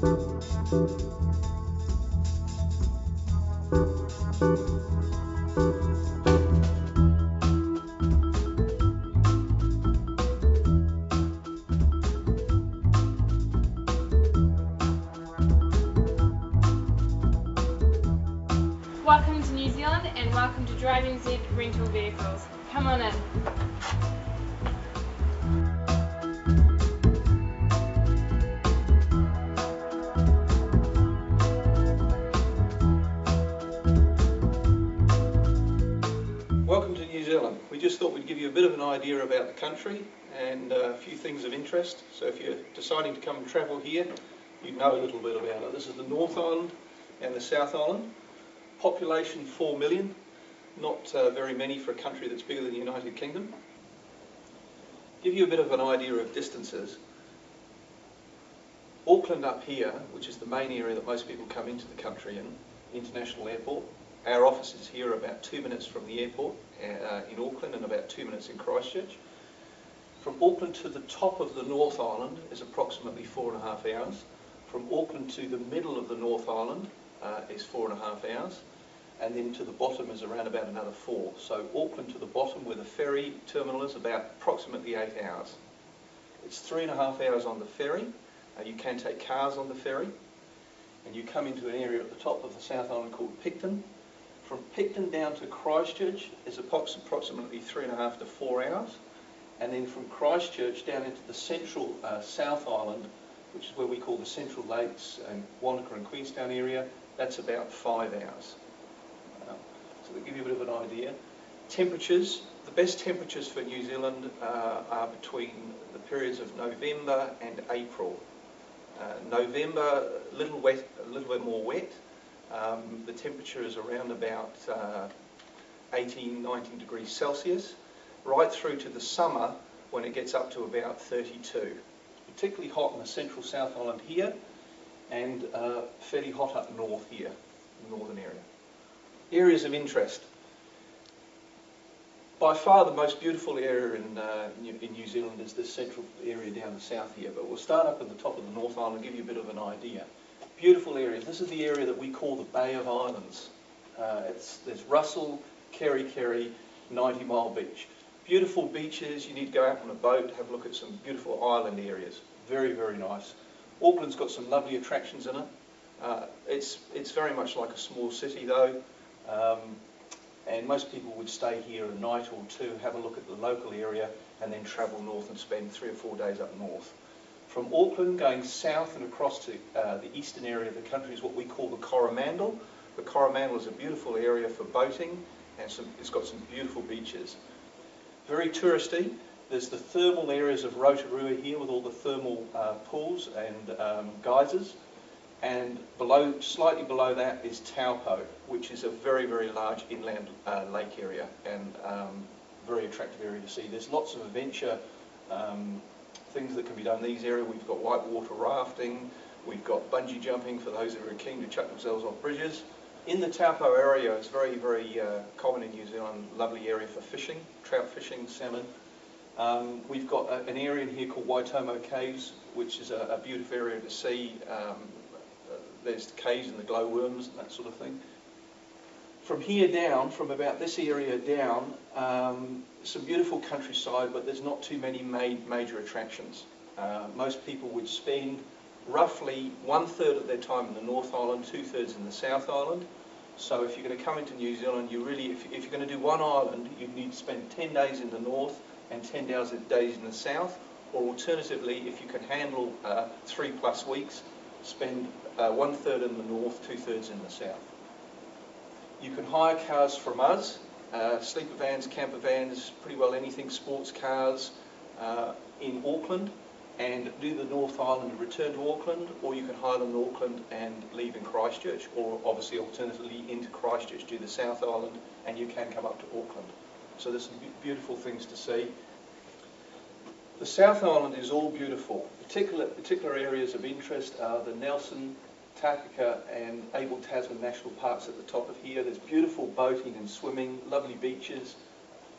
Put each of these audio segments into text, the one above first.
Welcome to New Zealand and welcome to Driving Z Rental Vehicles. Come on in. Welcome to New Zealand. We just thought we'd give you a bit of an idea about the country and a few things of interest. So if you're deciding to come and travel here, you'd know a little bit about it. This is the North Island and the South Island. Population 4 million, not very many for a country that's bigger than the United Kingdom. Give you a bit of an idea of distances. Auckland up here, which is the main area that most people come into the country in, international airport. Our office is here about 2 minutes from the airport in Auckland and about 2 minutes in Christchurch. From Auckland to the top of the North Island is approximately 4.5 hours. From Auckland to the middle of the North Island is 4.5 hours. And then to the bottom is around about another 4. So Auckland to the bottom where the ferry terminal is about approximately 8 hours. It's 3.5 hours on the ferry. You can take cars on the ferry. And you come into an area at the top of the South Island called Picton. From Picton down to Christchurch is approximately 3.5 to 4 hours. And then from Christchurch down into the central South Island, which is where we call the Central Lakes and Wanaka and Queenstown area, that's about 5 hours. So to give you a bit of an idea. Temperatures, the best temperatures for New Zealand are between the periods of November and April. November, a little bit more wet. The temperature is around about 18, 19 degrees Celsius, right through to the summer when it gets up to about 32. Particularly hot in the central South Island here, and fairly hot up north here, in the northern area. Areas of interest. By far the most beautiful area in New Zealand is this central area down the south here, but we'll start up at the top of the North Island and give you a bit of an idea. Beautiful areas. This is the area that we call the Bay of Islands. There's Russell, Kerry, 90 Mile Beach. Beautiful beaches. You need to go out on a boat, have a look at some beautiful island areas. Very, very nice. Auckland's got some lovely attractions in it. It's very much like a small city though. And most people would stay here a night or two, have a look at the local area, and then travel north and spend 3 or 4 days up north. From Auckland, going south and across to the eastern area of the country is what we call the Coromandel. The Coromandel is a beautiful area for boating, and it's got some beautiful beaches. Very touristy. There's the thermal areas of Rotorua here with all the thermal pools and geysers. And slightly below that is Taupo, which is a very, very large inland lake area and very attractive area to see. There's lots of adventure things that can be done in these areas. We've got whitewater rafting, we've got bungee jumping for those that are keen to chuck themselves off bridges. In the Taupo area, it's very, very common in New Zealand, lovely area for fishing, trout fishing, salmon. We've got an area in here called Waitomo Caves, which is a beautiful area to see. There's the caves and the glowworms and that sort of thing. From here down, from about this area down, some beautiful countryside, but there's not too many major attractions. Most people would spend roughly 1/3 of their time in the North Island, 2/3 in the South Island. So if you're going to come into New Zealand, you really, if you're going to do one island, you need to spend 10 days in the north and 10 days in the south. Or alternatively, if you can handle 3+ weeks, spend 1/3 in the north, 2/3 in the south. You can hire cars from us, sleeper vans, camper vans, pretty well anything, sports cars in Auckland, and do the North Island and return to Auckland, or you can hire them in Auckland and leave in Christchurch, or obviously alternatively into Christchurch, do the South Island, and you can come up to Auckland. So there's some beautiful things to see. The South Island is all beautiful. Particular areas of interest are the Nelson, Takaka and Abel Tasman National Parks at the top of here. There's beautiful boating and swimming, lovely beaches,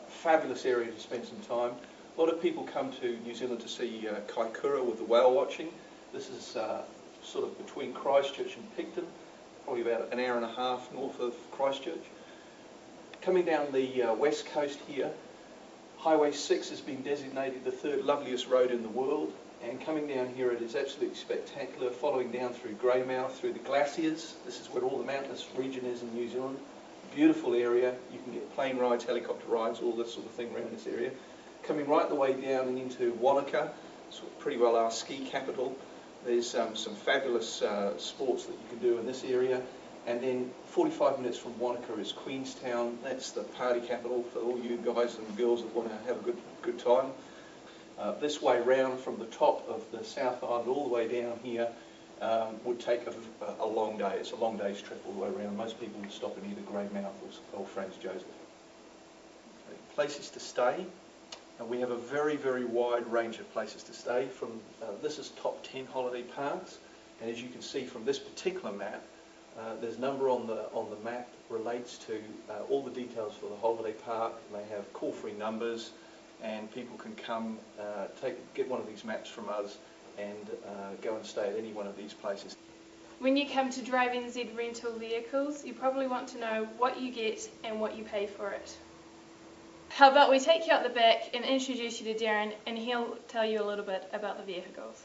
fabulous area to spend some time. A lot of people come to New Zealand to see Kaikoura with the whale watching. This is sort of between Christchurch and Picton, probably about an hour and a half north of Christchurch. Coming down the west coast here, Highway 6 has been designated the third loveliest road in the world, and coming down here it is absolutely spectacular, following down through Greymouth, through the glaciers. This is where all the mountainous region is in New Zealand. Beautiful area. You can get plane rides, helicopter rides, all this sort of thing around this area. Coming right the way down and into Wanaka, it's pretty well our ski capital. There's some fabulous sports that you can do in this area. And then 45 minutes from Wanaka is Queenstown. That's the party capital for all you guys and girls that want to have a good time. This way round from the top of the South Island all the way down here would take a long day. It's a long day's trip all the way around. Most people would stop in either Greymouth or Franz Josef. Places to stay. We have a very, very wide range of places to stay. From this is top 10 holiday parks, and as you can see from this particular map, there's a number on the map that relates to all the details for the holiday park. They have call-free numbers, and people can come get one of these maps from us and go and stay at any one of these places. When you come to Drive NZ rental vehicles, you probably want to know what you get and what you pay for it. How about we take you out the back and introduce you to Darren, and he'll tell you a little bit about the vehicles.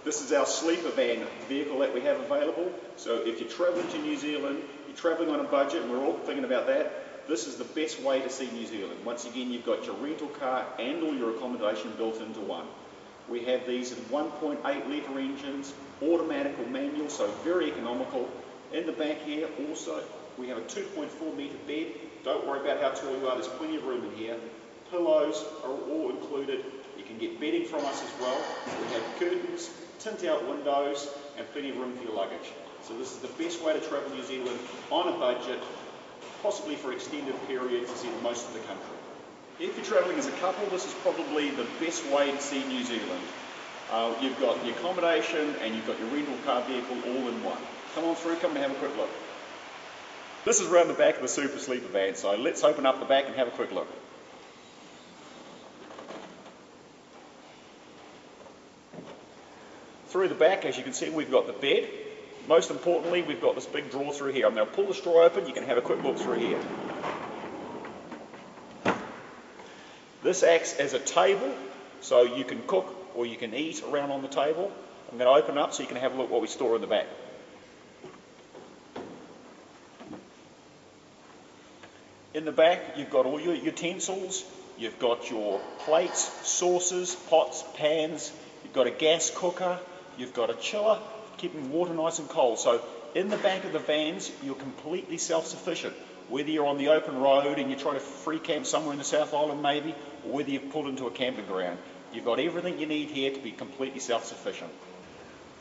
This is our sleeper van vehicle that we have available. So if you're travelling to New Zealand, you're travelling on a budget, and we're all thinking about that, this is the best way to see New Zealand. Once again, you've got your rental car and all your accommodation built into one. We have these in 1.8 litre engines, automatic or manual, so very economical. In the back here also, we have a 2.4 metre bed. Don't worry about how tall you are, there's plenty of room in here. Pillows are all included. You can get bedding from us as well. We have curtains, tint out windows, and plenty of room for your luggage. So this is the best way to travel New Zealand on a budget, possibly for extended periods to see most of the country. If you're travelling as a couple, this is probably the best way to see New Zealand. You've got the accommodation and you've got your rental car vehicle all in one. Come on through, come and have a quick look. This is around the back of the Super Sleeper van, so let's open up the back and have a quick look. Through the back, as you can see, we've got the bed. Most importantly, we've got this big drawer through here. I'm going to pull the straw open, you can have a quick look through here. This acts as a table, so you can cook or you can eat around on the table. I'm going to open up so you can have a look what we store in the back. In the back, you've got all your utensils, you've got your plates, saucers, pots, pans, you've got a gas cooker, you've got a chiller, keeping water nice and cold. So in the back of the vans, you're completely self-sufficient. Whether you're on the open road and you're trying to free camp somewhere in the South Island maybe, or whether you've pulled into a camping ground, you've got everything you need here to be completely self-sufficient.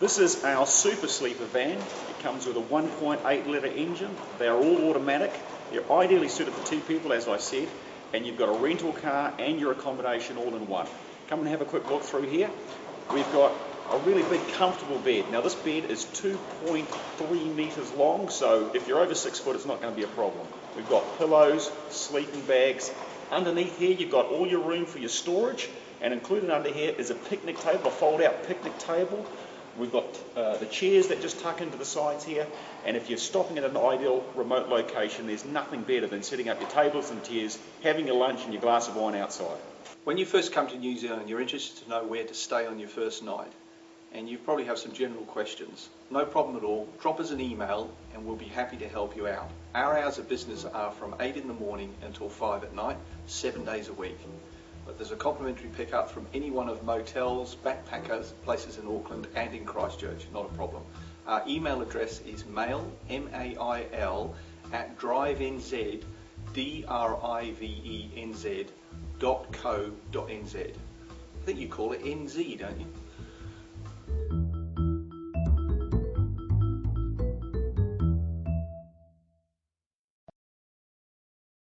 This is our Super Sleeper van. It comes with a 1.8 litre engine. They are all automatic. They're ideally suited for two people, as I said, and you've got a rental car and your accommodation all in one. Come and have a quick look through here. We've got a really big, comfortable bed. Now this bed is 2.3 metres long, so if you're over 6 foot, it's not going to be a problem. We've got pillows, sleeping bags. Underneath here, you've got all your room for your storage, and included under here is a picnic table, a fold-out picnic table. We've got the chairs that just tuck into the sides here, and if you're stopping at an ideal remote location, there's nothing better than setting up your tables and chairs, having your lunch and your glass of wine outside. When you first come to New Zealand, you're interested to know where to stay on your first night, and you probably have some general questions. No problem at all. Drop us an email and we'll be happy to help you out. Our hours of business are from 8 in the morning until 5 at night, 7 days a week. But there's a complimentary pickup from any one of motels, backpackers, places in Auckland and in Christchurch, not a problem. Our email address is mail, M-A-I-L, at drivenz, drivenz.co.nz. I think you call it NZ, don't you?